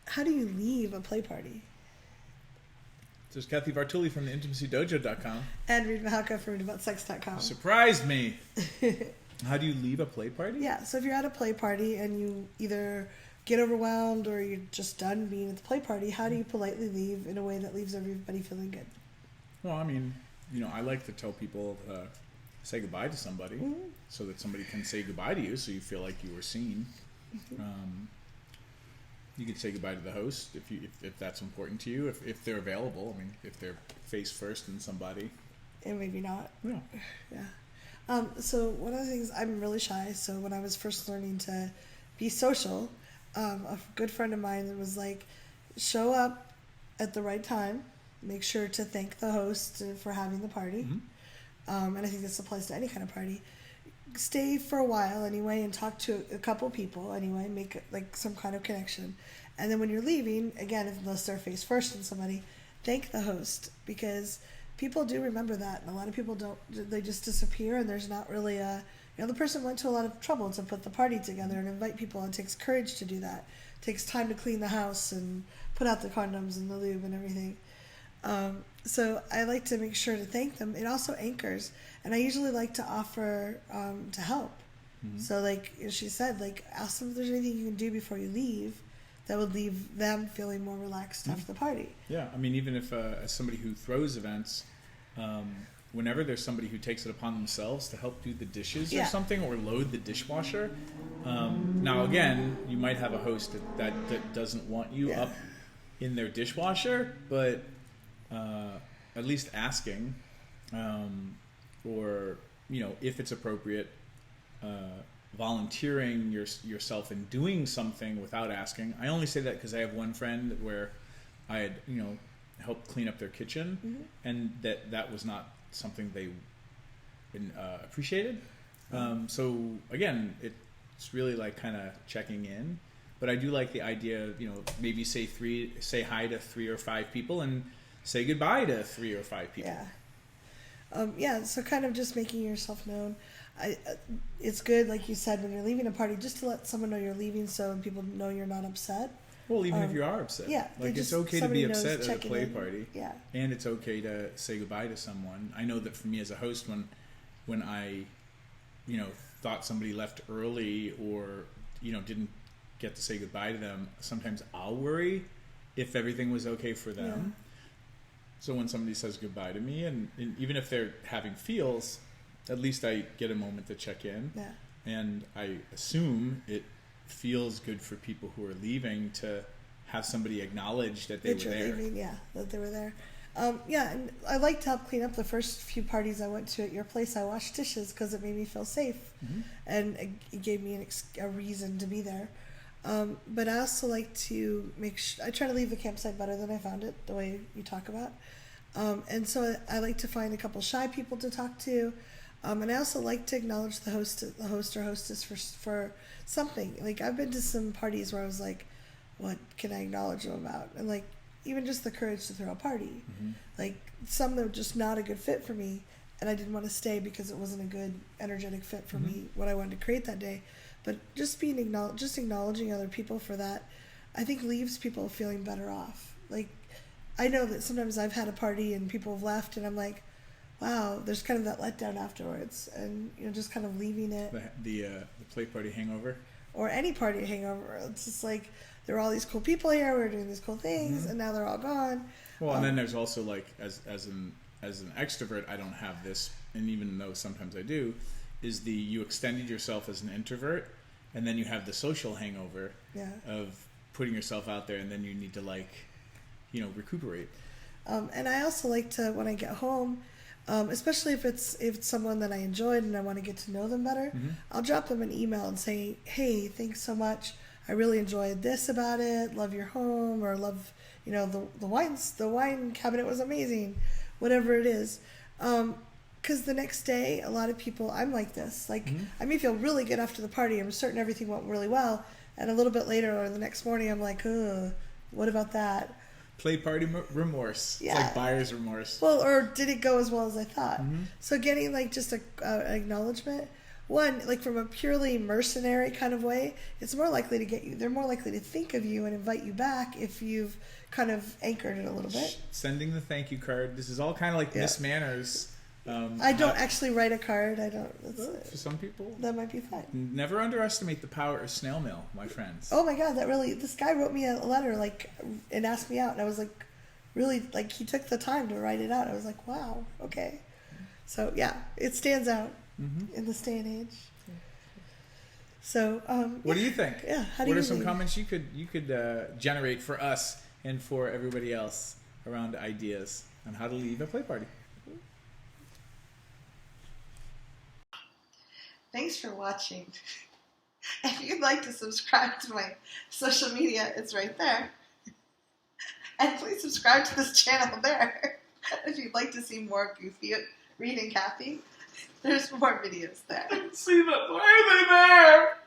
how do you leave a play party? There's Cathy Bartulli from the intimacydojo.com. And Reid from aboutsex.com. Surprised me. How do you leave a play party? Yeah, so if you're at a play party and you either get overwhelmed or you're just done being at the play party, how do you politely leave in a way that leaves everybody feeling good? Well, I mean, I like to tell people say goodbye to somebody so that somebody can say goodbye to you so you feel like you were seen. You could say goodbye to the host if that's important to you, if they're available. I mean, if they're face first in somebody. And maybe not. Yeah. Yeah. So one of the things, I'm really shy, so when I was first learning to be social, a good friend of mine was like, show up at the right time, make sure to thank the host for having the party, and I think this applies to any kind of party. Stay for a while anyway and talk to a couple people anyway, make like some kind of connection, and then when you're leaving, again, unless they're face first in somebody, thank the host, because people do remember that, and a lot of people don't. They just disappear, and there's not really the person went to a lot of trouble to put the party together and invite people, and it takes courage to do that. It takes time to clean the house and put out the condoms and the lube and everything. So I like to make sure to thank them. It also anchors, and I usually like to offer to help. So like she said, like ask them if there's anything you can do before you leave that would leave them feeling more relaxed after the party. Yeah, I mean, even if as somebody who throws events, whenever there's somebody who takes it upon themselves to help do the dishes or something, or load the dishwasher. Now again, you might have a host that doesn't want you up in their dishwasher, but at least asking, or if it's appropriate, volunteering yourself in doing something without asking. I only say that because I have one friend where I had helped clean up their kitchen, and that was not something they appreciated. So again, it's really like kind of checking in. But I do like the idea of, maybe say hi to 3 or 5 people and say goodbye to 3 or 5 people. Yeah. So kind of just making yourself known. It's good, like you said, when you're leaving a party, just to let someone know you're leaving, so people know you're not upset. Well, even if you are upset. Yeah. Like, it's okay to be upset at a play in. party. Yeah. And it's okay to say goodbye to someone. I know that for me as a host, when I, thought somebody left early or, didn't get to say goodbye to them, sometimes I'll worry if everything was okay for them. Yeah. So when somebody says goodbye to me, and even if they're having feels, at least I get a moment to check in. Yeah. And I assume it feels good for people who are leaving to have somebody acknowledge that they were there. That they were there. And I like to help clean up. The first few parties I went to at your place, I washed dishes because it made me feel safe, and it gave me a reason to be there. But I also like to make sure, I try to leave the campsite better than I found it, the way you talk about. And so I like to find a couple shy people to talk to. And I also like to acknowledge the host or hostess for something. Like, I've been to some parties where I was like, what can I acknowledge them about? And like, even just the courage to throw a party. Like, some that were just not a good fit for me, and I didn't want to stay because it wasn't a good energetic fit for me, what I wanted to create that day. But just acknowledging other people for that, I think leaves people feeling better off. Like, I know that sometimes I've had a party and people have left, and I'm like, wow, there's kind of that letdown afterwards, and just kind of leaving it. The play party hangover, or any party hangover. It's just like, there are all these cool people here. We're doing these cool things, and now they're all gone. Well, and then there's also, like, as an extrovert, I don't have this, and even though sometimes I do, is you extended yourself as an introvert, and then you have the social hangover of putting yourself out there, and then you need to recuperate. And I also like to, when I get home, especially if it's someone that I enjoyed and I want to get to know them better, I'll drop them an email and say, hey, thanks so much. I really enjoyed this about it. Love your home, or love, the wines. The wine cabinet was amazing. Whatever it is. Because the next day, a lot of people, I'm like this. Like, I may feel really good after the party. I'm certain everything went really well. And a little bit later, or the next morning, I'm like, what about that? Play party remorse. Yeah. It's like buyer's remorse. Well, or did it go as well as I thought? So getting, like, just an acknowledgement, one, like from a purely mercenary kind of way, it's more likely to get you. They're more likely to think of you and invite you back if you've kind of anchored it a little bit. Sending the thank you card. This is all kind of like Miss Manners. I don't actually write a card. I don't. For some people, that might be fine. Never underestimate the power of snail mail, my friends. Oh my God, this guy wrote me a letter and asked me out, and I was like, really, like he took the time to write it out. I was like, wow, okay. So yeah, it stands out in this day and age. So what do you think? Yeah, what are some comments you could generate for us and for everybody else around ideas on how to leave a play party? Thanks for watching. If you'd like to subscribe to my social media, it's right there. And please subscribe to this channel there. If you'd like to see more goofy Reid and Cathy, there's more videos there. See them. Why are they there?